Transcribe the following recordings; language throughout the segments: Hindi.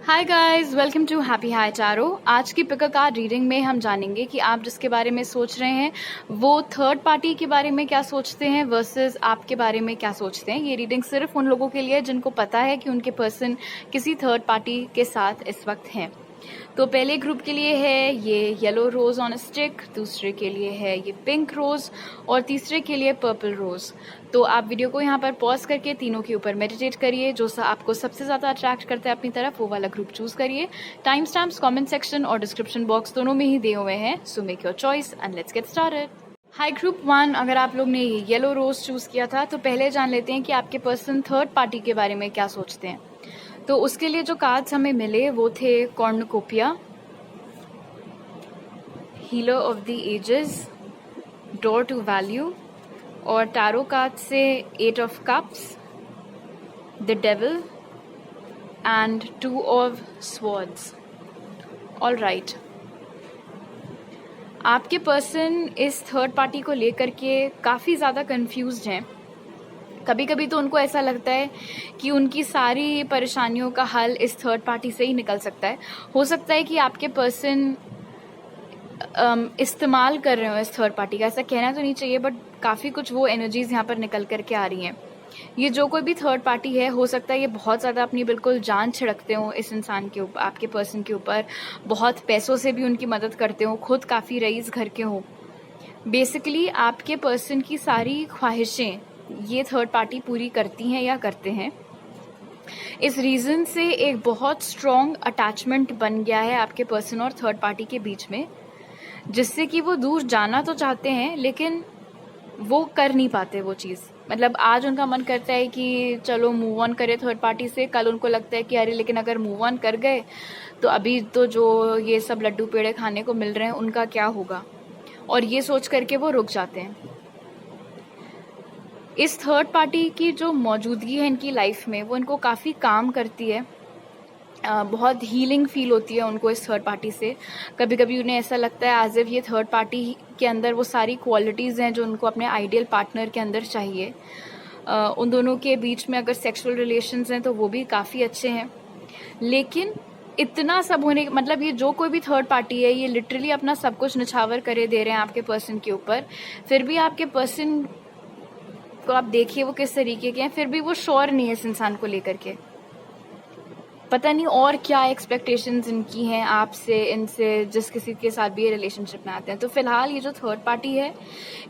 Hi guys, welcome to Happy High Tarot. आज की पिक अ कार्ड रीडिंग में हम जानेंगे कि आप जिसके बारे में सोच रहे हैं वो थर्ड पार्टी के बारे में क्या सोचते हैं वर्सेस आपके बारे में क्या सोचते हैं। ये रीडिंग सिर्फ उन लोगों के लिए है जिनको पता है कि उनके पर्सन किसी थर्ड पार्टी के साथ इस वक्त हैं। तो पहले ग्रुप के लिए है ये yellow rose on a stick, दूसरे के लिए है ये पिंक रोज और तीसरे के लिए पर्पल रोज। तो आप वीडियो को यहाँ पर पॉज करके तीनों के ऊपर मेडिटेट करिए। जो आपको सबसे ज़्यादा अट्रैक्ट करता है अपनी तरफ वो वाला ग्रुप चूज करिए। टाइम स्टैम्प्स कमेंट सेक्शन और डिस्क्रिप्शन बॉक्स दोनों में ही दिए हुए हैं, so make your choice and let's get started. High group 1, अगर आप लोग ने येलो रोज चूज किया था तो पहले जान लेते हैं कि आपके पर्सन थर्ड पार्टी के बारे में क्या सोचते हैं। तो उसके लिए जो कार्ड्स हमें मिले वो थे cornucopia, healer of the ages, door to value और टैरो कार्ड से 8 of cups, the devil and 2 of swords. All right, आपके पर्सन इस थर्ड पार्टी को लेकर के काफ़ी ज़्यादा कंफ्यूज्ड हैं। कभी कभी तो उनको ऐसा लगता है कि उनकी सारी परेशानियों का हल इस थर्ड पार्टी से ही निकल सकता है। हो सकता है कि आपके पर्सन इस्तेमाल कर रहे हो इस थर्ड पार्टी का, ऐसा कहना तो नहीं चाहिए बट काफ़ी कुछ वो एनर्जीज यहाँ पर निकल करके आ रही हैं। ये जो कोई भी थर्ड पार्टी है, हो सकता है ये बहुत ज़्यादा अपनी बिल्कुल जान छिड़कते हो इस इंसान के ऊपर, आपके पर्सन के ऊपर, बहुत पैसों से भी उनकी मदद करते हो, खुद काफ़ी रईस घर के हो। बेसिकली आपके पर्सन की सारी ख्वाहिशें ये थर्ड पार्टी पूरी करती हैं या करते हैं। इस रीज़न से एक बहुत स्ट्रॉन्ग अटैचमेंट बन गया है आपके पर्सन और थर्ड पार्टी के बीच में, जिससे कि वो दूर जाना तो चाहते हैं लेकिन वो कर नहीं पाते वो चीज़। मतलब आज उनका मन करता है कि चलो मूव ऑन करे थर्ड पार्टी से, कल उनको लगता है कि अरे लेकिन अगर मूव ऑन कर गए तो अभी तो जो ये सब लड्डू पेड़े खाने को मिल रहे हैं उनका क्या होगा, और ये सोच करके वो रुक जाते हैं। इस थर्ड पार्टी की जो मौजूदगी है इनकी लाइफ में वो इनको काफ़ी काम करती है। बहुत हीलिंग फील होती है उनको इस थर्ड पार्टी से। कभी कभी उन्हें ऐसा लगता है एज इफ ये थर्ड पार्टी के अंदर वो सारी क्वालिटीज़ हैं जो उनको अपने आइडियल पार्टनर के अंदर चाहिए। उन दोनों के बीच में अगर सेक्सुअल रिलेशंस हैं तो वो भी काफ़ी अच्छे हैं। लेकिन इतना सब होने, मतलब ये जो कोई भी थर्ड पार्टी है ये लिटरली अपना सब कुछ निछावर करे दे रहे हैं आपके पर्सन के ऊपर, फिर भी आपके पर्सन को आप देखिए वो किस तरीके के हैं, फिर भी वो श्योर नहीं है इस इंसान को लेकर के। पता नहीं और क्या एक्सपेक्टेशंस इनकी हैं आपसे, इनसे, जिस किसी के साथ भी ये रिलेशनशिप में आते हैं। तो फिलहाल ये जो थर्ड पार्टी है,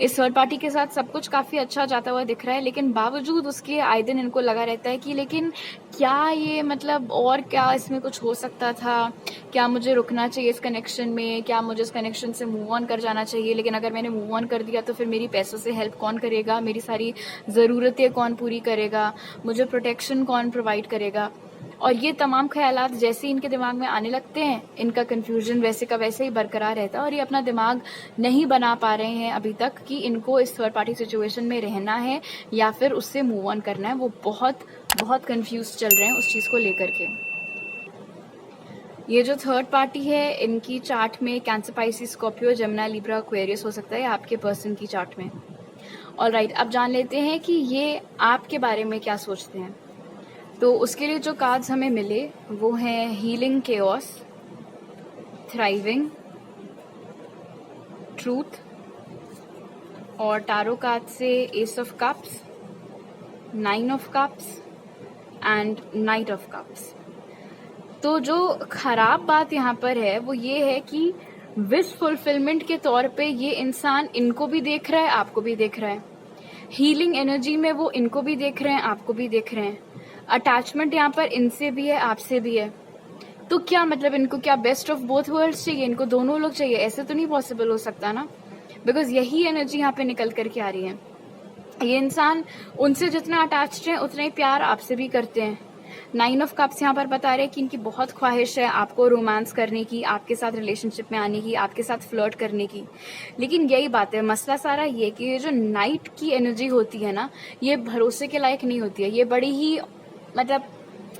इस थर्ड पार्टी के साथ सब कुछ काफ़ी अच्छा जाता हुआ दिख रहा है, लेकिन बावजूद उसके आए दिन इनको लगा रहता है कि लेकिन क्या ये, मतलब और क्या इसमें कुछ हो सकता था, क्या मुझे रुकना चाहिए इस कनेक्शन में, क्या मुझे इस कनेक्शन से मूव ऑन कर जाना चाहिए। लेकिन अगर मैंने मूव ऑन कर दिया तो फिर मेरी पैसों से हेल्प कौन करेगा, मेरी सारी ज़रूरतें कौन पूरी करेगा, मुझे प्रोटेक्शन कौन प्रोवाइड करेगा। और ये तमाम ख्यालात जैसे ही इनके दिमाग में आने लगते हैं, इनका कन्फ्यूजन वैसे का वैसे ही बरकरार रहता है और ये अपना दिमाग नहीं बना पा रहे हैं अभी तक कि इनको इस थर्ड पार्टी सिचुएशन में रहना है या फिर उससे मूव ऑन करना है। वो बहुत बहुत कन्फ्यूज चल रहे हैं उस चीज़ को लेकर के। ये जो थर्ड पार्टी है इनकी चार्ट में cancer, Pisces, Scorpio, Jamuna, Libra, Aquarius हो सकता है आपके पर्सन की चार्ट में। ऑल राइट, अब जान लेते हैं कि ये आपके बारे में क्या सोचते हैं। तो उसके लिए जो कार्ड्स हमें मिले वो हैं हीलिंग, केओस, थ्राइविंग, ट्रूथ और टैरो कार्ड से S of cups, 9 of cups and night of cups. तो जो खराब बात यहाँ पर है वो ये है कि विश फुलफिलमेंट के तौर पे ये इंसान इनको भी देख रहा है, आपको भी देख रहा है। हीलिंग एनर्जी में वो इनको भी देख रहे हैं, आपको भी देख रहे हैं। अटैचमेंट यहाँ पर इनसे भी है, आपसे भी है। तो क्या मतलब इनको क्या बेस्ट ऑफ बोथ वर्ल्ड्स चाहिए, इनको दोनों लोग चाहिए? ऐसे तो नहीं पॉसिबल हो सकता ना, बिकॉज यही एनर्जी यहाँ पे निकल करके आ रही है। ये इंसान उनसे जितना अटैच्ड है उतना ही प्यार आपसे भी करते हैं। 9 ऑफ कप्स यहाँ पर बता रहे हैं कि इनकी बहुत ख्वाहिश है आपको रोमांस करने की, आपके साथ रिलेशनशिप में आने की, आपके साथ फ्लर्ट करने की। लेकिन यही बात है, मसला सारा ये कि ये जो नाइट की एनर्जी होती है ना, ये भरोसे के लायक नहीं होती है। ये बड़ी ही, मतलब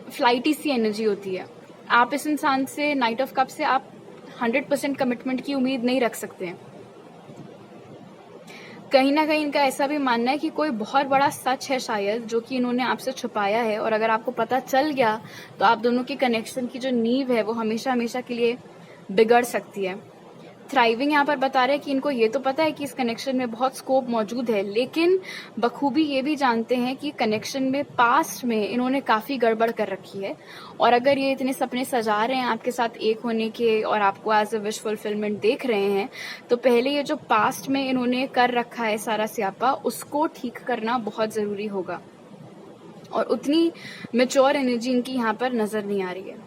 फ्लाइटी सी एनर्जी होती है। आप इस इंसान से, नाइट ऑफ कप से, आप 100% कमिटमेंट की उम्मीद नहीं रख सकते हैं। कहीं ना कहीं इनका ऐसा भी मानना है कि कोई बहुत बड़ा सच है शायद जो कि इन्होंने आपसे छुपाया है, और अगर आपको पता चल गया तो आप दोनों की कनेक्शन की जो नींव है वो हमेशा हमेशा के लिए बिगड़ सकती है। थ्राइविंग यहाँ पर बता रहे हैं कि इनको ये तो पता है कि इस कनेक्शन में बहुत स्कोप मौजूद है, लेकिन बखूबी ये भी जानते हैं कि कनेक्शन में पास्ट में इन्होंने काफ़ी गड़बड़ कर रखी है। और अगर ये इतने सपने सजा रहे हैं आपके साथ एक होने के और आपको एज अ विश फुलफिलमेंट देख रहे हैं, तो पहले ये जो पास्ट में इन्होंने कर रखा है सारा स्यापा, उसको ठीक करना बहुत ज़रूरी होगा। और उतनी मेच्योर एनर्जी इनकी यहाँ पर नज़र नहीं आ रही है।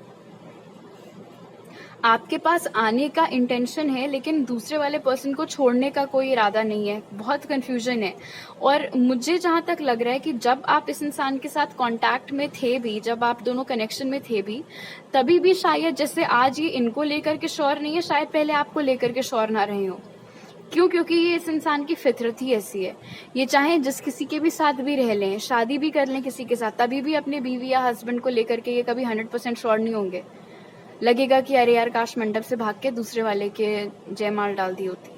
आपके पास आने का इंटेंशन है, लेकिन दूसरे वाले पर्सन को छोड़ने का कोई इरादा नहीं है, बहुत कंफ्यूजन है। और मुझे जहां तक लग रहा है कि जब आप इस इंसान के साथ कांटेक्ट में थे भी, जब आप दोनों कनेक्शन में थे भी, तभी भी शायद जैसे आज ये इनको लेकर के श्योर नहीं है, शायद पहले आपको लेकर के श्योर ना रहे हो। क्यों? क्योंकि ये इस इंसान की फितरत ही ऐसी है। ये चाहे जिस किसी के भी साथ भी रह लें, शादी भी कर लें किसी के साथ, तभी भी अपने बीवी या हस्बैंड को लेकर के ये कभी 100% श्योर नहीं होंगे। लगेगा कि अरे यार काश मंडप से भाग के दूसरे वाले के जयमाल डाल दी होती।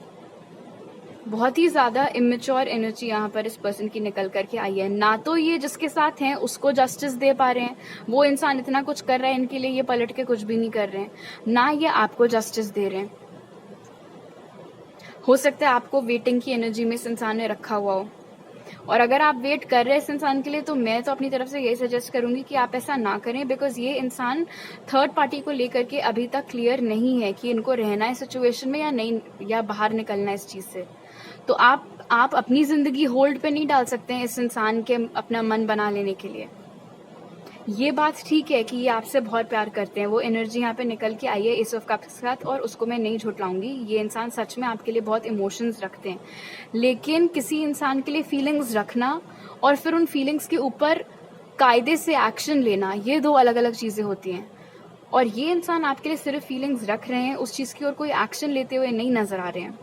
बहुत ही ज्यादा इमेच्योर एनर्जी यहाँ पर इस पर्सन की निकल करके आई है। ना तो ये जिसके साथ हैं उसको जस्टिस दे पा रहे हैं, वो इंसान इतना कुछ कर रहा है इनके लिए, ये पलट के कुछ भी नहीं कर रहे हैं, ना ये आपको जस्टिस दे रहे हैं। हो सकता है आपको वेटिंग की एनर्जी में इस इंसान ने रखा हुआ हो, और अगर आप वेट कर रहे हैं इस इंसान के लिए, तो मैं तो अपनी तरफ से यही सजेस्ट करूंगी कि आप ऐसा ना करें, बिकॉज ये इंसान थर्ड पार्टी को लेकर के अभी तक क्लियर नहीं है कि इनको रहना है सिचुएशन में या नहीं, या बाहर निकलना है इस चीज से। तो आप अपनी जिंदगी होल्ड पे नहीं डाल सकते हैं इस इंसान के अपना मन बना लेने के लिए। ये बात ठीक है कि ये आपसे बहुत प्यार करते हैं, वो एनर्जी यहाँ पे निकल के आई है एस ऑफ कप्स के साथ, और उसको मैं नहीं झुटलाऊंगी। ये इंसान सच में आपके लिए बहुत इमोशंस रखते हैं, लेकिन किसी इंसान के लिए फीलिंग्स रखना और फिर उन फीलिंग्स के ऊपर कायदे से एक्शन लेना, ये दो अलग अलग चीजें होती हैं। और ये इंसान आपके लिए सिर्फ फीलिंग्स रख रहे हैं, उस चीज की ओर कोई एक्शन लेते हुए नहीं नजर आ रहे हैं।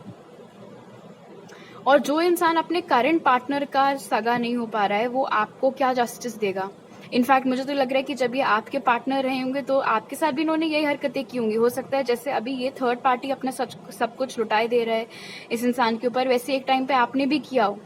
और जो इंसान अपने करंट पार्टनर का सगा नहीं हो पा रहा है, वो आपको क्या जस्टिस देगा? इनफैक्ट मुझे तो लग रहा है कि जब ये आपके पार्टनर रहे होंगे तो आपके साथ भी इन्होंने यही हरकतें की होंगी। हो सकता है जैसे अभी ये थर्ड पार्टी अपना सब कुछ लुटाए दे रहा है इस इंसान के ऊपर, वैसे एक टाइम पे आपने भी किया हो,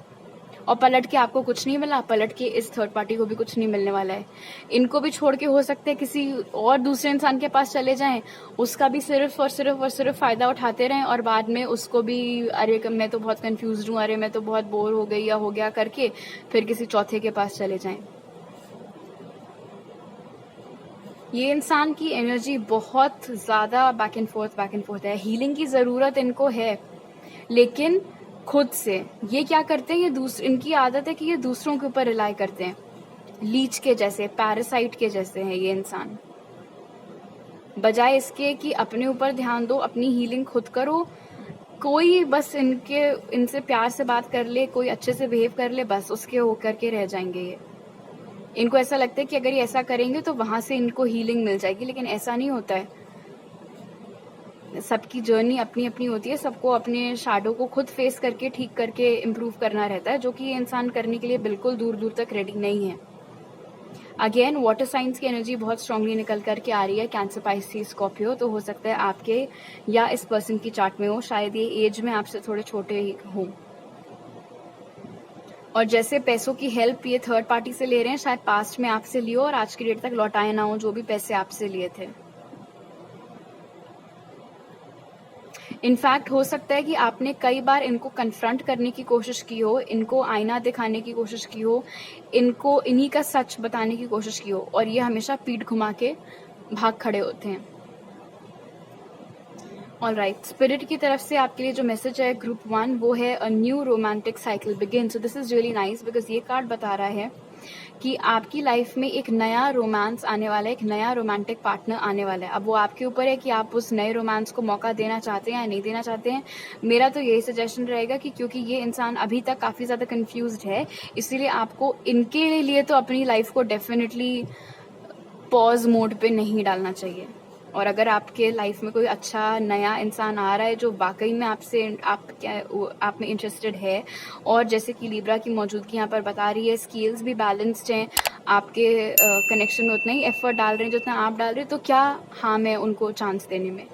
और पलट के आपको कुछ नहीं मिला, पलट के इस थर्ड पार्टी को भी कुछ नहीं मिलने वाला है। इनको भी छोड़ के हो सकता है किसी और दूसरे इंसान के पास चले जाएं, उसका भी सिर्फ और सिर्फ और सिर्फ फायदा उठाते रहें, और बाद में उसको भी अरे मैं तो बहुत कंफ्यूज हूँ, अरे मैं तो बहुत बोर हो गई या हो गया करके फिर किसी चौथे के पास चले जाएं। ये इंसान की एनर्जी बहुत ज्यादा बैक एंड फोर्थ है। हीलिंग की जरूरत इनको है, लेकिन खुद से। ये क्या करते हैं, इनकी आदत है कि ये दूसरों के ऊपर रिलाई करते हैं, लीच के जैसे, पैरासाइट के जैसे हैं ये इंसान। बजाय इसके कि अपने ऊपर ध्यान दो, अपनी हीलिंग खुद करो, कोई बस इनसे प्यार से बात कर ले, कोई अच्छे से बिहेव कर ले, बस उसके होकर के रह जाएंगे ये। इनको ऐसा लगता है कि अगर ये ऐसा करेंगे तो वहां से इनको हीलिंग मिल जाएगी, लेकिन ऐसा नहीं होता है। सबकी जर्नी अपनी अपनी होती है, सबको अपने शैडो को खुद फेस करके ठीक करके इम्प्रूव करना रहता है, जो कि ये इंसान करने के लिए बिल्कुल दूर दूर तक रेडी नहीं है। अगेन वाटर साइंस की एनर्जी बहुत स्ट्रांगली निकल करके आ रही है, कैंसर, पाइसेस, स्कॉर्पियो। तो हो सकता है आपके या इस पर्सन की चार्ट में हो, शायद ये एज में आपसे थोड़े छोटे ही हों। और जैसे पैसों की हेल्प ये थर्ड पार्टी से ले रहे हैं, शायद पास्ट में आपसे लियो और आज की डेट तक लौटाए ना हो जो भी पैसे आपसे लिए थे। इनफैक्ट हो सकता है कि आपने कई बार इनको कन्फ्रंट करने की कोशिश की हो, इनको आईना दिखाने की कोशिश की हो, इनको इन्हीं का सच बताने की कोशिश की हो, और ये हमेशा पीठ घुमा के भाग खड़े होते हैं। ऑलराइट, स्पिरिट की तरफ से आपके लिए जो मैसेज है ग्रुप 1, वो है a new romantic cycle begin. So this is really nice, because ये कार्ड बता रहा है कि आपकी लाइफ में एक नया रोमांस आने वाला है, एक नया रोमांटिक पार्टनर आने वाला है। अब वो आपके ऊपर है कि आप उस नए रोमांस को मौका देना चाहते हैं या नहीं देना चाहते हैं। मेरा तो यही सजेशन रहेगा कि क्योंकि ये इंसान अभी तक काफी ज्यादा कंफ्यूज्ड है, इसीलिए आपको इनके लिए तो अपनी लाइफ को डेफिनेटली पॉज मोड पे नहीं डालना चाहिए। और अगर आपके लाइफ में कोई अच्छा नया इंसान आ रहा है जो वाकई में आप में इंटरेस्टेड है, और जैसे कि लिब्रा की मौजूदगी यहाँ पर बता रही है, स्किल्स भी बैलेंस्ड हैं, आपके कनेक्शन में उतना ही एफर्ट डाल रहे हैं जितना आप डाल रहे हैं, तो क्या हार्म है उनको चांस देने में।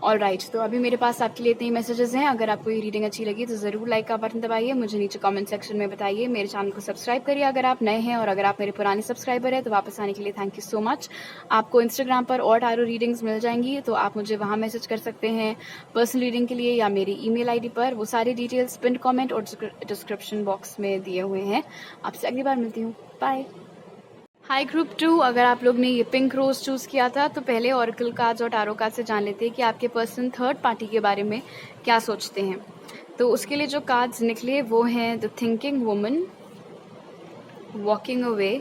ऑल राइट, तो अभी मेरे पास आपके लिए इतने ही मैसेजेस हैं। अगर आपको ये रीडिंग अच्छी लगी तो ज़रूर लाइक का बटन दबाइए, मुझे नीचे कमेंट सेक्शन में बताइए, मेरे चैनल को सब्सक्राइब करिए अगर आप नए हैं, और अगर आप मेरे पुराने सब्सक्राइबर हैं तो वापस आने के लिए थैंक यू सो मच। आपको इंस्टाग्राम पर और टैरो रीडिंग्स मिल जाएंगी, तो आप मुझे वहाँ मैसेज कर सकते हैं पर्सनल रीडिंग के लिए, या मेरी ईमेल आईडी पर। वो सारी डिटेल्स पिन कमेंट और डिस्क्रिप्शन बॉक्स में दिए हुए हैं। आपसे अगली बार मिलती हूँ, बाय। हाय ग्रुप 2, अगर आप लोग ने ये पिंक रोज चूज़ किया था तो पहले ऑरेकल कार्ड्स और टैरो कार्ड से जान लेते हैं कि आपके पर्सन थर्ड पार्टी के बारे में क्या सोचते हैं। तो उसके लिए जो कार्ड्स निकले वो हैं the thinking woman, walking away,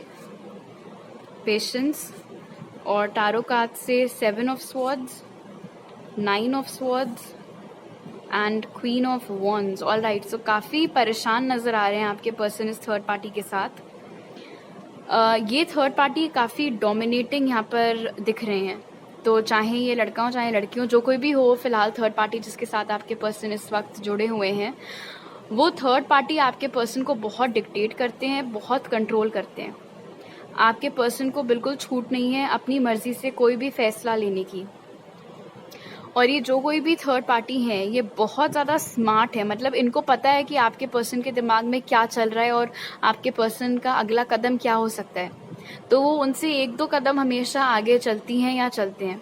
patience, और टैरो कार्ड से 7 of swords, 9 of swords and queen of wands. All right, so काफ़ी परेशान नज़र आ रहे हैं आपके पर्सन इस थर्ड पार्टी के साथ। ये थर्ड पार्टी काफ़ी डोमिनेटिंग यहाँ पर दिख रहे हैं। तो चाहे ये लड़का हो चाहे लड़की हो, जो कोई भी हो, फिलहाल थर्ड पार्टी जिसके साथ आपके पर्सन इस वक्त जुड़े हुए हैं, वो थर्ड पार्टी आपके पर्सन को बहुत डिक्टेट करते हैं, बहुत कंट्रोल करते हैं। आपके पर्सन को बिल्कुल छूट नहीं है अपनी मर्जी से कोई भी फैसला लेने की। और ये जो कोई भी थर्ड पार्टी है ये बहुत ज़्यादा स्मार्ट है, मतलब इनको पता है कि आपके पर्सन के दिमाग में क्या चल रहा है और आपके पर्सन का अगला कदम क्या हो सकता है। तो वो उनसे 1-2 कदम हमेशा आगे चलती हैं या चलते हैं।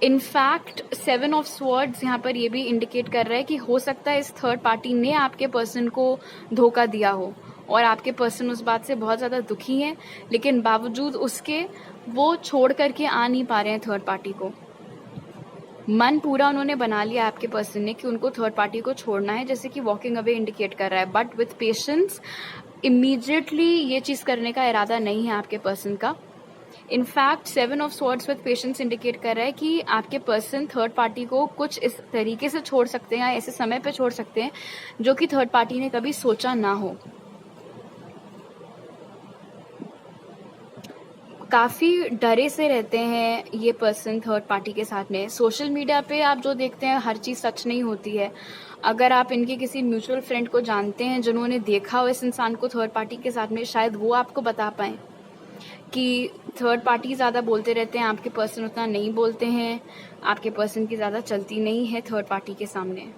इनफैक्ट 7 ऑफ स्वॉर्ड्स यहाँ पर ये भी इंडिकेट कर रहा है कि हो सकता है इस थर्ड पार्टी ने आपके पर्सन को धोखा दिया हो और आपके पर्सन उस बात से बहुत ज़्यादा दुखी हैं, लेकिन बावजूद उसके वो छोड़ करके आ नहीं पा रहे हैं थर्ड पार्टी को। मन पूरा उन्होंने बना लिया आपके पर्सन ने कि उनको थर्ड पार्टी को छोड़ना है, जैसे कि वॉकिंग अवे इंडिकेट कर रहा है, बट विथ पेशेंस इमीडिएटली ये चीज़ करने का इरादा नहीं है आपके पर्सन का। In fact 7 of swords with patience indicate कर रहा है कि आपके पर्सन थर्ड पार्टी को कुछ इस तरीके से छोड़ सकते हैं या ऐसे समय पे छोड़ सकते हैं जो कि थर्ड पार्टी ने कभी सोचा ना हो। काफ़ी डरे से रहते हैं ये पर्सन थर्ड पार्टी के साथ में। सोशल मीडिया पे आप जो देखते हैं हर चीज़ सच नहीं होती है। अगर आप इनके किसी म्यूचुअल फ्रेंड को जानते हैं जिन्होंने देखा हो इस इंसान को थर्ड पार्टी के साथ में, शायद वो आपको बता पाएँ कि थर्ड पार्टी ज़्यादा बोलते रहते हैं, आपके पर्सन उतना नहीं बोलते हैं, आपके पर्सन की ज़्यादा चलती नहीं है थर्ड पार्टी के सामने।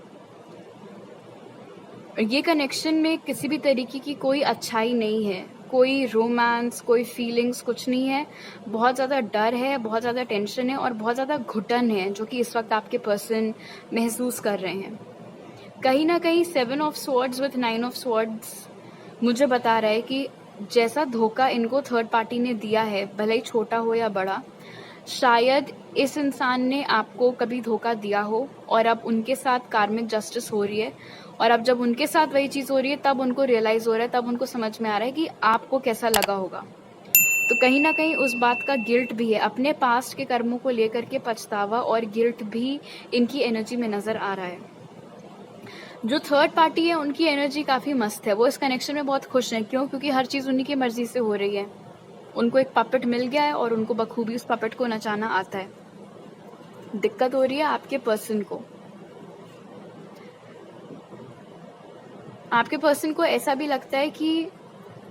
ये कनेक्शन में किसी भी तरीके की कोई अच्छाई नहीं है, कोई रोमांस, कोई फीलिंग्स, कुछ नहीं है। बहुत ज़्यादा डर है, बहुत ज़्यादा टेंशन है और बहुत ज़्यादा घुटन है जो कि इस वक्त आपके पर्सन महसूस कर रहे हैं। कहीं ना कहीं 7 of swords with 9 of swords मुझे बता रहा है कि जैसा धोखा इनको थर्ड पार्टी ने दिया है, भले ही छोटा हो या बड़ा, शायद इस इंसान ने आपको कभी धोखा दिया हो और अब उनके साथ कार्मिक जस्टिस हो रही है, और अब जब उनके साथ वही चीज़ हो रही है तब उनको रियलाइज़ हो रहा है, तब उनको समझ में आ रहा है कि आपको कैसा लगा होगा। तो कहीं ना कहीं उस बात का गिल्ट भी है, अपने पास्ट के कर्मों को लेकर के पछतावा और गिल्ट भी इनकी एनर्जी में नज़र आ रहा है। जो थर्ड पार्टी है उनकी एनर्जी काफ़ी मस्त है, वो इस कनेक्शन में बहुत खुश हैं। क्यों? क्योंकि हर चीज़ उन्हीं की मर्जी से हो रही है। उनको एक पपेट मिल गया है और उनको बखूबी उस पपेट को नचाना आता है। दिक्कत हो रही है आपके पर्सन को। आपके पर्सन को ऐसा भी लगता है कि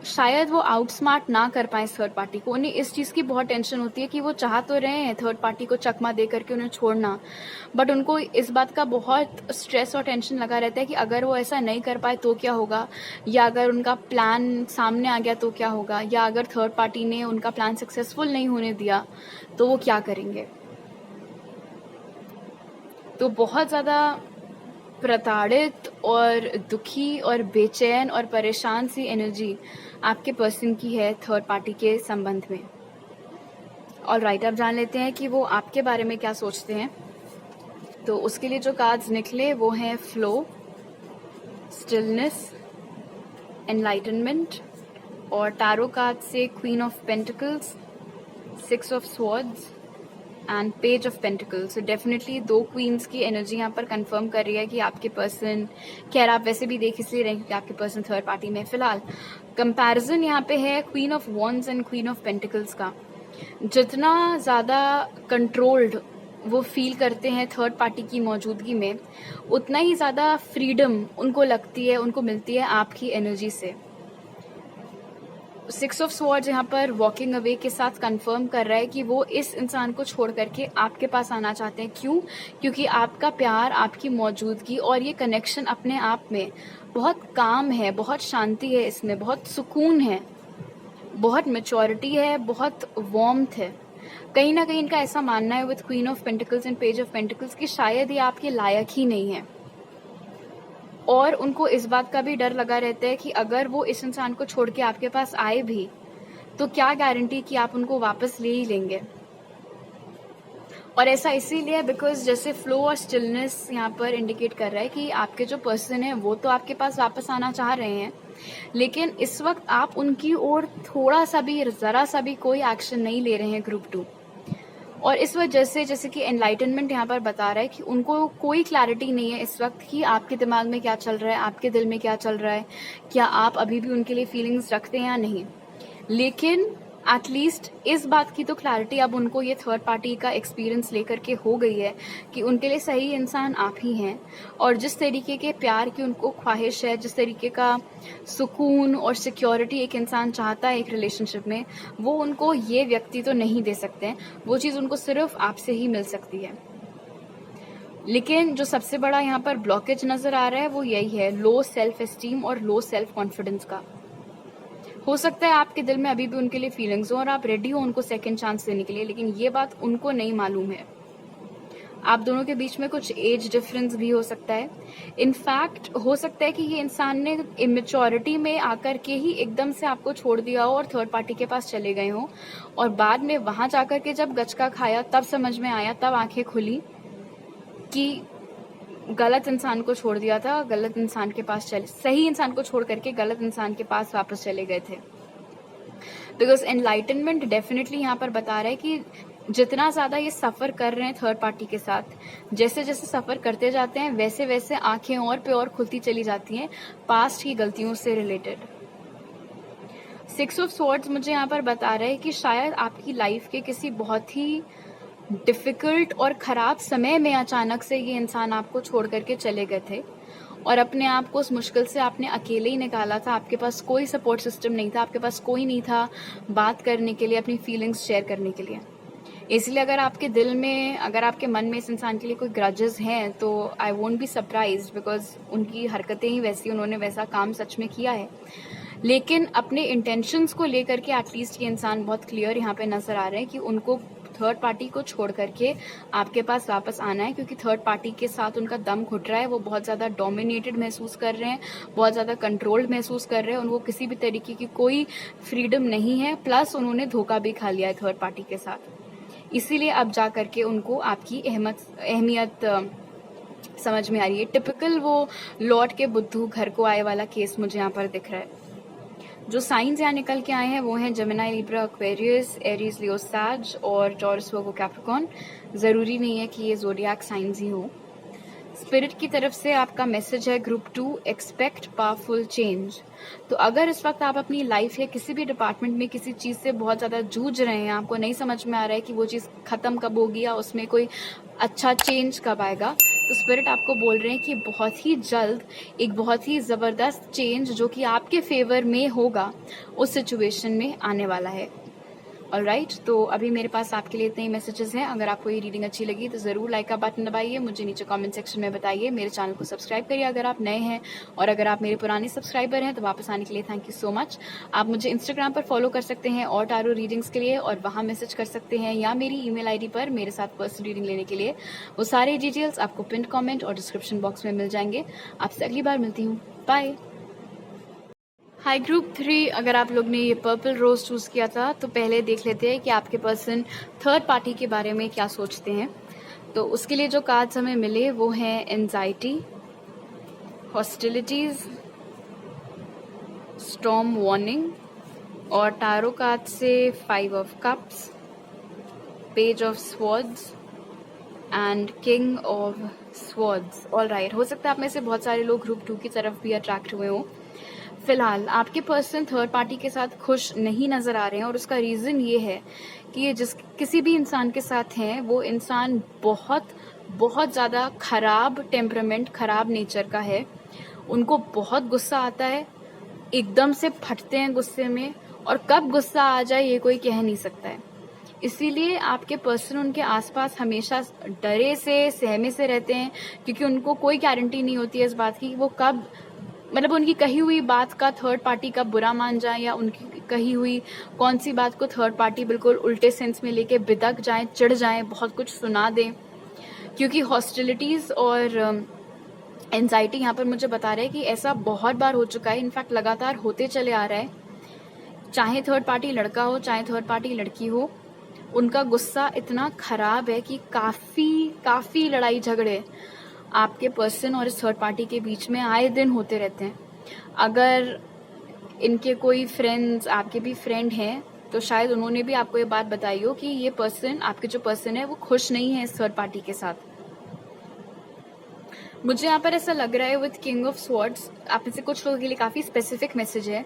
शायद वो आउटस्मार्ट ना कर पाए थर्ड पार्टी को। उन्हें इस चीज़ की बहुत टेंशन होती है कि वो चाह तो रहे हैं थर्ड पार्टी को चकमा दे करके उन्हें छोड़ना, बट उनको इस बात का बहुत स्ट्रेस और टेंशन लगा रहता है कि अगर वो ऐसा नहीं कर पाए तो क्या होगा, या अगर उनका प्लान सामने आ गया तो क्या होगा, या अगर थर्ड पार्टी ने उनका प्लान सक्सेसफुल नहीं होने दिया तो वो क्या करेंगे। तो बहुत ज़्यादा प्रताड़ित और दुखी और बेचैन और परेशान सी एनर्जी आपके पर्सन की है थर्ड पार्टी के संबंध में। ऑल राइट, अब जान लेते हैं कि वो आपके बारे में क्या सोचते हैं। तो उसके लिए जो कार्ड्स निकले वो हैं फ्लो, स्टिलनेस, एनलाइटनमेंट, और टैरो कार्ड से queen of pentacles, 6 of swords and page of pentacles. So definitely 2 queens की एनर्जी यहाँ पर कंफर्म कर रही है कि आपके पर्सन, खैर आप वैसे भी देख इसलिए रहे कि आपके पर्सन थर्ड पार्टी में फिलहाल कंपैरिजन यहाँ पे है queen of wands and queen of pentacles का। जितना ज़्यादा कंट्रोल्ड वो फील करते हैं थर्ड पार्टी की मौजूदगी में, उतना ही ज़्यादा फ्रीडम उनको लगती है, उनको मिलती है आपकी एनर्जी से। सिक्स ऑफ स्वॉर्ड्स यहाँ पर वॉकिंग अवे के साथ कंफर्म कर रहा है कि वो इस इंसान को छोड़ करके आपके पास आना चाहते हैं। क्यों? क्योंकि आपका प्यार, आपकी मौजूदगी और ये कनेक्शन अपने आप में बहुत काम है, बहुत शांति है, इसमें बहुत सुकून है, बहुत मैच्योरिटी है, बहुत वार्मथ है। कहीं ना कहीं इनका ऐसा मानना है with queen of pentacles and page of pentacles कि शायद ये आपके लायक ही नहीं है, और उनको इस बात का भी डर लगा रहता है कि अगर वो इस इंसान को छोड़ के आपके पास आए भी तो क्या गारंटी कि आप उनको वापस ले ही लेंगे। और ऐसा इसीलिए बिकॉज जैसे फ्लो और स्टिलनेस यहाँ पर इंडिकेट कर रहा है कि आपके जो पर्सन है वो तो आपके पास वापस आना चाह रहे हैं, लेकिन इस वक्त आप उनकी ओर थोड़ा सा भी, जरा सा भी कोई एक्शन नहीं ले रहे हैं ग्रुप 2। और इस वजह से जैसे कि एनलाइटनमेंट यहाँ पर बता रहा है कि उनको कोई क्लैरिटी नहीं है इस वक्त कि आपके दिमाग में क्या चल रहा है, आपके दिल में क्या चल रहा है, क्या आप अभी भी उनके लिए फीलिंग्स रखते हैं या नहीं। लेकिन एटलीस्ट इस बात की तो क्लैरिटी अब उनको ये थर्ड पार्टी का एक्सपीरियंस लेकर के हो गई है कि उनके लिए सही इंसान आप ही हैं, और जिस तरीके के प्यार की उनको ख्वाहिश है, जिस तरीके का सुकून और सिक्योरिटी एक इंसान चाहता है एक रिलेशनशिप में, वो उनको ये व्यक्ति तो नहीं दे सकते हैं। वो चीज़ उनको सिर्फ आपसे ही मिल सकती है। लेकिन जो सबसे बड़ा यहाँ पर ब्लॉकेज नजर आ रहा है वो यही है, लो सेल्फ एस्टीम और लो सेल्फ कॉन्फिडेंस का। हो सकता है आपके दिल में अभी भी उनके लिए फीलिंग्स हो और आप रेडी हो उनको सेकंड चांस देने के लिए, लेकिन ये बात उनको नहीं मालूम है। आप दोनों के बीच में कुछ एज डिफरेंस भी हो सकता है। इनफैक्ट हो सकता है कि ये इंसान ने इमेच्योरिटी में आकर के ही एकदम से आपको छोड़ दिया हो और थर्ड पार्टी के पास चले गए हो, और बाद में वहां जाकर के जब गचका खाया तब समझ में आया, तब आंखें खुली कि गलत इंसान को छोड़ दिया था, गलत इंसान के पास चले, सही इंसान को छोड़ करके गलत इंसान के पास वापस चले गए थे। बिकॉज एनलाइटनमेंट डेफिनेटली यहाँ पर बता रहा है कि जितना ज्यादा ये सफर कर रहे हैं थर्ड पार्टी के साथ, जैसे जैसे सफर करते जाते हैं वैसे वैसे आंखें और पे और खुलती चली जाती हैं पास्ट की गलतियों से रिलेटेड। सिक्स ऑफ स्वॉर्ड्स मुझे यहाँ पर बता रहा है कि शायद आपकी लाइफ के किसी बहुत ही डिफिकल्ट और खराब समय में अचानक से ये इंसान आपको छोड़ करके चले गए थे, और अपने आप को उस मुश्किल से आपने अकेले ही निकाला था। आपके पास कोई सपोर्ट सिस्टम नहीं था, आपके पास कोई नहीं था बात करने के लिए, अपनी फीलिंग्स शेयर करने के लिए। इसलिए अगर आपके दिल में, अगर आपके मन में इस इंसान के लिए कोई ग्रजेस हैं तो I won't be surprised, because उनकी हरकतें ही वैसी, उन्होंने वैसा काम सच में किया है। लेकिन अपने इंटेंशंस को लेकर के एटलीस्ट ये इंसान बहुत क्लियर यहाँ पे नजर आ रहे हैं कि उनको थर्ड पार्टी को छोड़ करके आपके पास वापस आना है, क्योंकि थर्ड पार्टी के साथ उनका दम घुट रहा है। वो बहुत ज्यादा डोमिनेटेड महसूस कर रहे हैं, बहुत ज्यादा कंट्रोल्ड महसूस कर रहे हैं, उनको किसी भी तरीके की कोई फ्रीडम नहीं है, प्लस उन्होंने धोखा भी खा लिया है थर्ड पार्टी के साथ। इसीलिए अब जा करके उनको आपकी अहमियत समझ में आ रही है। टिपिकल वो लौट के बुद्धू घर को आए वाला केस मुझे यहाँ पर दिख रहा है। जो साइंस यहाँ निकल के आए हैं वो हैं जेमिनी, लिब्रा, एक्वेरियस, एरीज, लियो, सैज और टॉरस, वर्गो, कैप्रिकॉर्न। जरूरी नहीं है कि ये जोडियाक साइंस ही हो। स्पिरिट की तरफ से आपका मैसेज है ग्रुप 2, एक्सपेक्ट पावरफुल चेंज। तो अगर इस वक्त आप अपनी लाइफ या किसी भी डिपार्टमेंट में किसी चीज से बहुत ज्यादा जूझ रहे हैं, आपको नहीं समझ में आ रहा है कि वो चीज खत्म कब होगी या उसमें कोई अच्छा चेंज कब आएगा, तो स्पिरिट आपको बोल रहे हैं कि बहुत ही जल्द एक बहुत ही जबरदस्त चेंज जो कि आपके फेवर में होगा उस सिचुएशन में आने वाला है। ऑलराइट, तो अभी मेरे पास आपके लिए इतने ही मैसेजेस हैं। अगर आपको ये रीडिंग अच्छी लगी तो जरूर लाइक का बटन दबाइए, मुझे नीचे कमेंट सेक्शन में बताइए, मेरे चैनल को सब्सक्राइब करिए अगर आप नए हैं, और अगर आप मेरे पुराने सब्सक्राइबर हैं तो वापस आने के लिए थैंक यू सो मच। आप मुझे इंस्टाग्राम पर फॉलो कर सकते हैं और टारो रीडिंग्स के लिए, और वहां मैसेज कर सकते हैं, या मेरी ईमेल आईडी पर मेरे साथ पर्सनल रीडिंग लेने के लिए। वो सारे डिटेल्स आपको पिन कॉमेंट और डिस्क्रिप्शन बॉक्स में मिल जाएंगे। आपसे अगली बार मिलती हूँ, बाय। हाय ग्रुप 3, अगर आप लोग ने ये पर्पल रोज चूज किया था तो पहले देख लेते हैं कि आपके पर्सन थर्ड पार्टी के बारे में क्या सोचते हैं। तो उसके लिए जो कार्ड्स हमें मिले वो हैं एंजाइटी, हॉस्टिलिटीज, स्टॉर्म वार्निंग, और टारो कार्ड से 5 of cups, page of swords and king of swords. Alright, हो सकता है आप में से बहुत सारे लोग ग्रुप 2 की तरफ भी अट्रैक्ट हुए हों। फिलहाल आपके पर्सन थर्ड पार्टी के साथ खुश नहीं नजर आ रहे हैं, और उसका रीजन ये है कि ये जिस किसी भी इंसान के साथ हैं वो इंसान बहुत बहुत ज्यादा खराब टेम्परामेंट, खराब नेचर का है। उनको बहुत गुस्सा आता है, एकदम से फटते हैं गुस्से में, और कब गुस्सा आ जाए ये कोई कह नहीं सकता है। इसीलिए आपके पर्सन उनके आसपास हमेशा डरे से, सहमे से रहते हैं, क्योंकि उनको कोई गारंटी नहीं होती है इस बात की कि वो कब, मतलब उनकी कही हुई बात का थर्ड पार्टी कब बुरा मान जाए, या उनकी कही हुई कौन सी बात को थर्ड पार्टी बिल्कुल उल्टे सेंस में लेके बिदक जाए, चिढ़ जाए, बहुत कुछ सुना दें। क्योंकि हॉस्टिलिटीज और एंजाइटी यहाँ पर मुझे बता रहे हैं कि ऐसा बहुत बार हो चुका है, इनफैक्ट लगातार होते चले आ रहा है। चाहे थर्ड पार्टी लड़का हो, चाहे थर्ड पार्टी लड़की हो, उनका गुस्सा इतना खराब है कि काफी लड़ाई झगड़े आपके पर्सन और इस थर्ड पार्टी के बीच में आए दिन होते रहते हैं। अगर इनके कोई फ्रेंड्स, आपके भी फ्रेंड हैं, तो शायद उन्होंने भी आपको ये बात बताई हो कि ये पर्सन, आपके जो पर्सन है, वो खुश नहीं है इस थर्ड पार्टी के साथ। मुझे यहाँ पर ऐसा लग रहा है विथ किंग ऑफ स्वॉर्ड्स, आप में से कुछ लोगों के लिए काफी स्पेसिफिक मैसेज है।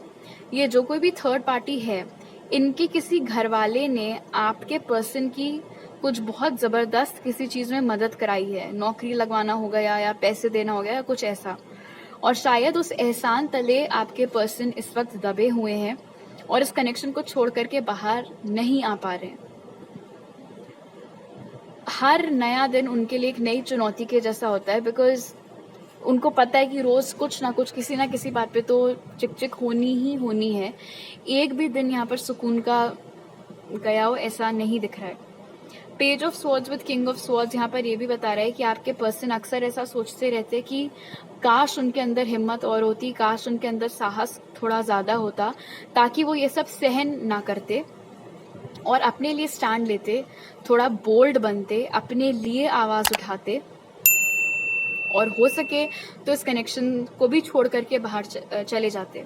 ये जो कोई भी थर्ड पार्टी है, इनके किसी घर वाले ने आपके पर्सन की कुछ बहुत जबरदस्त किसी चीज में मदद कराई है, नौकरी लगवाना हो गया या पैसे देना हो गया या कुछ ऐसा, और शायद उस एहसान तले आपके पर्सन इस वक्त दबे हुए हैं और इस कनेक्शन को छोड़ करके बाहर नहीं आ पा रहे हैं। हर नया दिन उनके लिए एक नई चुनौती के जैसा होता है, बिकॉज उनको पता है कि रोज कुछ ना कुछ, किसी ना किसी बात पे तो चिक होनी ही होनी है। एक भी दिन यहाँ पर सुकून का गया हो ऐसा नहीं दिख रहा है। Page of swords with king of swords यहाँ पर ये भी बता रहा है कि आपके पर्सन अक्सर ऐसा सोचते रहते हैं कि काश उनके अंदर हिम्मत और होती, काश उनके अंदर साहस थोड़ा ज्यादा होता, ताकि वो ये सब सहन ना करते और अपने लिए स्टैंड लेते, थोड़ा बोल्ड बनते, अपने लिए आवाज उठाते, और हो सके तो इस कनेक्शन को भी छोड़ करके बाहर चले जाते।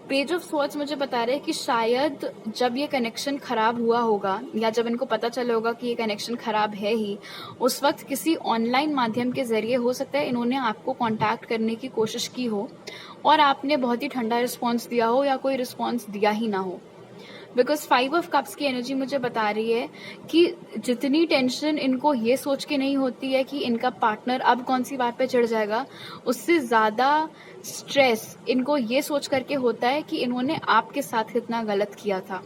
पेज ऑफ स्वॉर्ड्स मुझे बता रहे हैं कि शायद जब ये कनेक्शन खराब हुआ होगा, या जब इनको पता चला होगा कि ये कनेक्शन खराब है ही, उस वक्त किसी ऑनलाइन माध्यम के जरिए हो सकता है इन्होंने आपको कांटेक्ट करने की कोशिश की हो और आपने बहुत ही ठंडा रिस्पॉन्स दिया हो या कोई रिस्पॉन्स दिया ही ना हो। बिकॉज 5 ऑफ कप्स की एनर्जी मुझे बता रही है कि जितनी टेंशन इनको ये सोच के नहीं होती है कि इनका पार्टनर अब कौन सी बात पे चढ़ जाएगा, उससे ज्यादा स्ट्रेस इनको ये सोच करके होता है कि इन्होंने आपके साथ कितना गलत किया था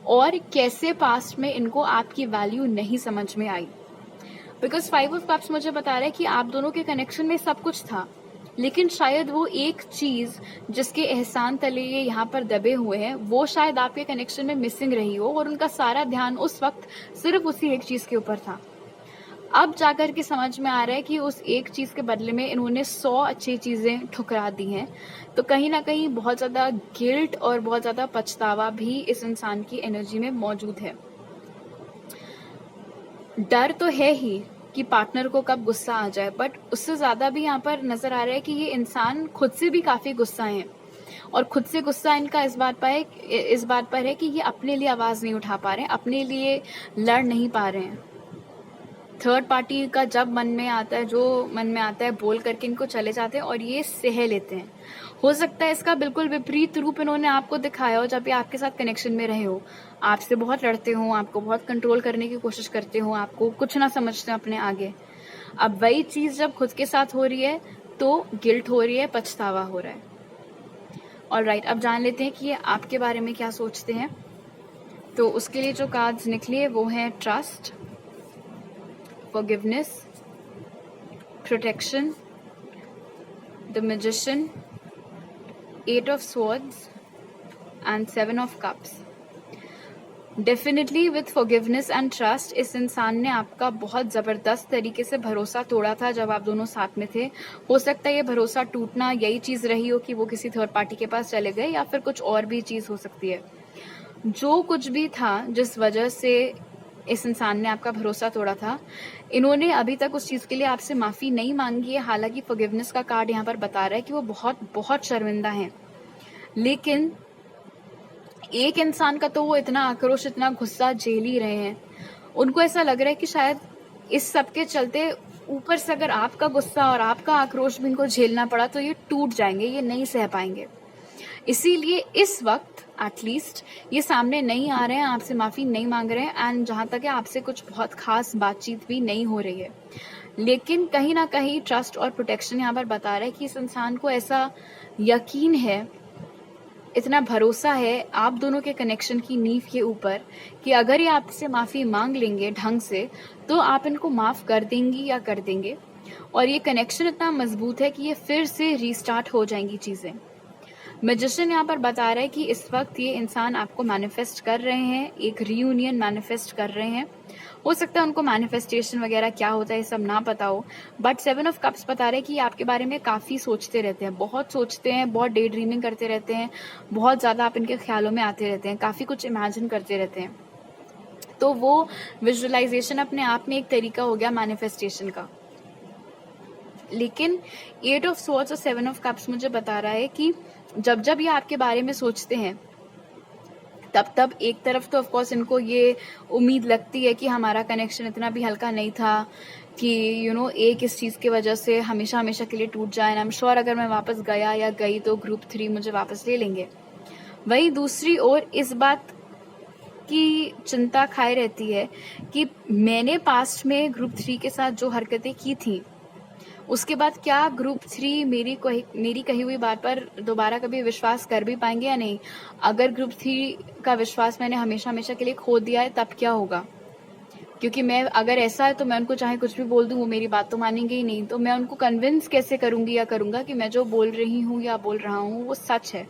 और कैसे पास्ट में इनको आपकी वैल्यू नहीं समझ में आई। बिकॉज 5 ऑफ कप्स मुझे बता रहा है कि आप दोनों के कनेक्शन में सब कुछ था, लेकिन शायद वो एक चीज जिसके एहसान तले ये यहाँ पर दबे हुए हैं, वो शायद आपके कनेक्शन में मिसिंग रही हो और उनका सारा ध्यान उस वक्त सिर्फ उसी एक चीज के ऊपर था। अब जाकर के समझ में आ रहा है कि उस एक चीज के बदले में इन्होंने 100 अच्छी चीजें ठुकरा दी हैं। तो कहीं ना कहीं बहुत ज्यादा गिल्ट और बहुत ज्यादा पछतावा भी इस इंसान की एनर्जी में मौजूद है। डर तो है ही कि पार्टनर को कब गुस्सा आ जाए, बट उससे ज्यादा भी यहाँ पर नजर आ रहा है कि ये इंसान खुद से भी काफी गुस्सा है, और खुद से गुस्सा इनका इस बात पर है कि ये अपने लिए आवाज नहीं उठा पा रहे हैं, अपने लिए लड़ नहीं पा रहे हैं। थर्ड पार्टी का जब मन में आता है, जो मन में आता है बोल करके इनको चले जाते हैं और ये सह लेते हैं। हो सकता है इसका बिल्कुल विपरीत रूप इन्होंने आपको दिखाया हो जब ये आपके साथ कनेक्शन में रहे हो, आपसे बहुत लड़ते हो, आपको बहुत कंट्रोल करने की कोशिश करते हो, आपको कुछ ना समझते हो अपने आगे। अब वही चीज जब खुद के साथ हो रही है तो गिल्ट हो रही है, पछतावा हो रहा है। ऑलराइट, अब जान लेते हैं कि ये आपके बारे में क्या सोचते हैं। तो उसके लिए जो कार्ड्स निकले वो हैं trust, forgiveness, protection, the magician, 8 of swords and 7 of cups. Definitely with forgiveness and trust इस इंसान ने आपका बहुत जबरदस्त तरीके से भरोसा तोड़ा था जब आप दोनों साथ में थे। हो सकता है ये भरोसा टूटना यही चीज रही हो कि वो किसी थर्ड पार्टी के पास चले गए, या फिर कुछ और भी चीज हो सकती है। जो कुछ भी था जिस वजह से इस इंसान ने आपका भरोसा तोड़ा था, इन्होंने अभी तक उस चीज के लिए आपसे माफी नहीं मांगी है। हालांकि फॉरगिवनेस का कार्ड यहाँ पर बता रहा है कि वो बहुत बहुत शर्मिंदा हैं, लेकिन एक इंसान का तो वो इतना आक्रोश, इतना गुस्सा झेल ही रहे हैं। उनको ऐसा लग रहा है कि शायद इस सब के चलते ऊपर से अगर आपका गुस्सा और आपका आक्रोश भी इनको झेलना पड़ा तो ये टूट जाएंगे, ये नहीं सह पाएंगे। इसीलिए इस वक्त एटलीस्ट ये सामने नहीं आ रहे हैं, आपसे माफी नहीं मांग रहे हैं, एंड जहां तक है आपसे कुछ बहुत खास बातचीत भी नहीं हो रही है। लेकिन कहीं ना कहीं ट्रस्ट और प्रोटेक्शन यहाँ पर बता रहा है कि इस इंसान को ऐसा यकीन है इतना भरोसा है आप दोनों के कनेक्शन की नींव के ऊपर कि अगर ये आपसे माफ़ी मांग लेंगे ढंग से तो आप इनको माफ़ कर देंगी या कर देंगे, और ये कनेक्शन इतना मजबूत है कि ये फिर से रीस्टार्ट हो जाएंगी चीज़ें। मैजिशियन यहाँ पर बता रहा है कि इस वक्त ये इंसान आपको मैनिफेस्ट कर रहे हैं, एक रीयूनियन मैनिफेस्ट कर रहे हैं। हो सकता है उनको मैनिफेस्टेशन वगैरह क्या होता है ये सब ना पता हो, बट 7 ऑफ कप्स बता रहे हैं कि आपके बारे में काफ़ी सोचते रहते हैं, बहुत सोचते हैं, बहुत डे ड्रीमिंग करते रहते हैं, बहुत ज़्यादा आप इनके ख्यालों में आते रहते हैं, काफ़ी कुछ इमेजिन करते रहते हैं। तो वो विजुअलाइजेशन अपने आप में एक तरीका हो गया मैनिफेस्टेशन का। लेकिन 8 ऑफ स्वॉर्ड्स और 7 ऑफ कप्स मुझे बता रहा है कि जब जब ये आपके बारे में सोचते हैं तब तब एक तरफ तो ऑफकोर्स इनको ये उम्मीद लगती है कि हमारा कनेक्शन इतना भी हल्का नहीं था कि एक इस चीज़ की वजह से हमेशा हमेशा के लिए टूट जाए। आई एम श्योर अगर मैं वापस गया या गई तो ग्रुप 3 मुझे वापस ले लेंगे। वही दूसरी ओर इस बात की चिंता खाए रहती है कि मैंने पास्ट में ग्रुप 3 के साथ जो हरकतें की थी उसके बाद क्या ग्रुप 3 मेरी कही हुई बात पर दोबारा कभी विश्वास कर भी पाएंगे या नहीं। अगर ग्रुप 3 का विश्वास मैंने हमेशा हमेशा के लिए खो दिया है तब क्या होगा, क्योंकि मैं अगर ऐसा है तो मैं उनको चाहे कुछ भी बोल दूं वो मेरी बात तो मानेंगे ही नहीं, तो मैं उनको कन्विंस कैसे करूंगी या करूंगा कि मैं जो बोल रही हूँ या बोल रहा हूँ वो सच है।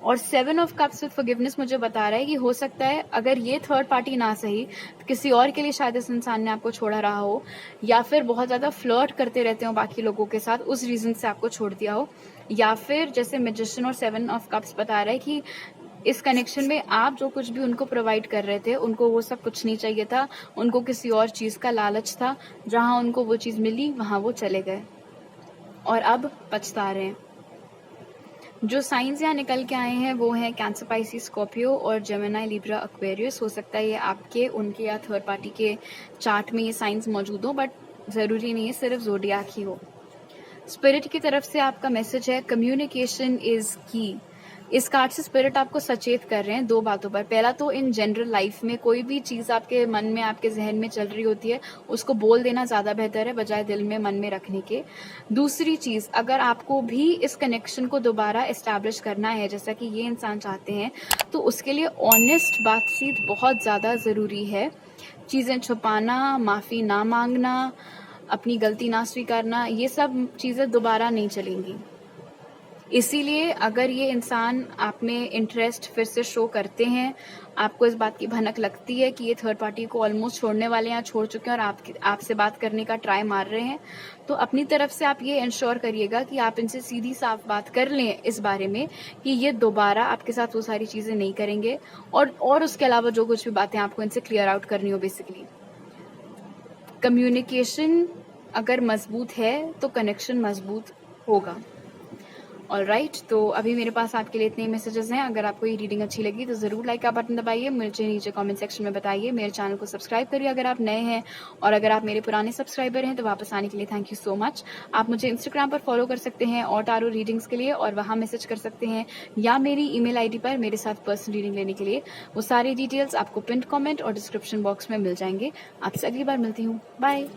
और 7 ऑफ कप्स विद फॉरगिवनेस मुझे बता रहा है कि हो सकता है अगर ये थर्ड पार्टी ना सही तो किसी और के लिए शायद इस इंसान ने आपको छोड़ा रहा हो, या फिर बहुत ज़्यादा फ्लर्ट करते रहते हो बाकी लोगों के साथ उस रीज़न से आपको छोड़ दिया हो, या फिर जैसे मैजिशियन और 7 ऑफ कप्स बता रहा है कि इस कनेक्शन में आप जो कुछ भी उनको प्रोवाइड कर रहे थे उनको वो सब कुछ नहीं चाहिए था, उनको किसी और चीज़ का लालच था, जहाँ उनको वो चीज़ मिली वहाँ वो चले गए और अब पछता रहे हैं। जो साइंस यहाँ निकल के आए हैं वो हैं कैंसर, पाइसिस, स्कॉर्पियो और जेमिनी, लिब्रा, एक्वेरियस। हो सकता है ये आपके, उनके या थर्ड पार्टी के चार्ट में ये साइंस मौजूद हो, बट ज़रूरी नहीं है सिर्फ ज़ोडिएक ही हो। स्पिरिट की तरफ से आपका मैसेज है कम्युनिकेशन इज़ की। इस कार्ड से स्पिरिट आपको सचेत कर रहे हैं 2 बातों पर। पहला तो इन जनरल लाइफ में कोई भी चीज़ आपके मन में, आपके जहन में चल रही होती है उसको बोल देना ज़्यादा बेहतर है बजाय दिल में, मन में रखने के। दूसरी चीज़, अगर आपको भी इस कनेक्शन को दोबारा इस्टेब्लिश करना है जैसा कि ये इंसान चाहते हैं तो उसके लिए ऑनेस्ट बातचीत बहुत ज़्यादा ज़रूरी है। चीज़ें छुपाना, माफ़ी ना मांगना, अपनी गलती ना स्वीकारना, ये सब चीज़ें दोबारा नहीं चलेंगी। इसीलिए अगर ये इंसान आप में इंटरेस्ट फिर से शो करते हैं, आपको इस बात की भनक लगती है कि ये थर्ड पार्टी को ऑलमोस्ट छोड़ने वाले हैं, छोड़ चुके हैं और आपसे बात करने का ट्राई मार रहे हैं, तो अपनी तरफ से आप ये इंश्योर करिएगा कि आप इनसे सीधी साफ बात कर लें इस बारे में कि ये दोबारा आपके साथ वो सारी चीज़ें नहीं करेंगे, और उसके अलावा जो कुछ भी बातें आपको इनसे क्लियर आउट करनी हो। बेसिकली कम्युनिकेशन अगर मजबूत है तो कनेक्शन मजबूत होगा। ऑलराइट, तो अभी मेरे पास आपके लिए इतने मैसेजेस हैं। अगर आपको ये रीडिंग अच्छी लगी तो ज़रूर लाइक का बटन दबाइए, मुझे नीचे कमेंट सेक्शन में बताइए, मेरे चैनल को सब्सक्राइब करिए अगर आप नए हैं, और अगर आप मेरे पुराने सब्सक्राइबर हैं तो वापस आने के लिए थैंक यू सो मच। आप मुझे इंस्टाग्राम पर फॉलो कर सकते हैं और टारो रीडिंग्स के लिए, और वहाँ मैसेज कर सकते हैं, या मेरी ईमेल आईडी पर मेरे साथ पर्सनल रीडिंग लेने के लिए। वो सारी डिटेल्स आपको पिन कॉमेंट और डिस्क्रिप्शन बॉक्स में मिल जाएंगे। आपसे अगली बार मिलती हूँ, बाय।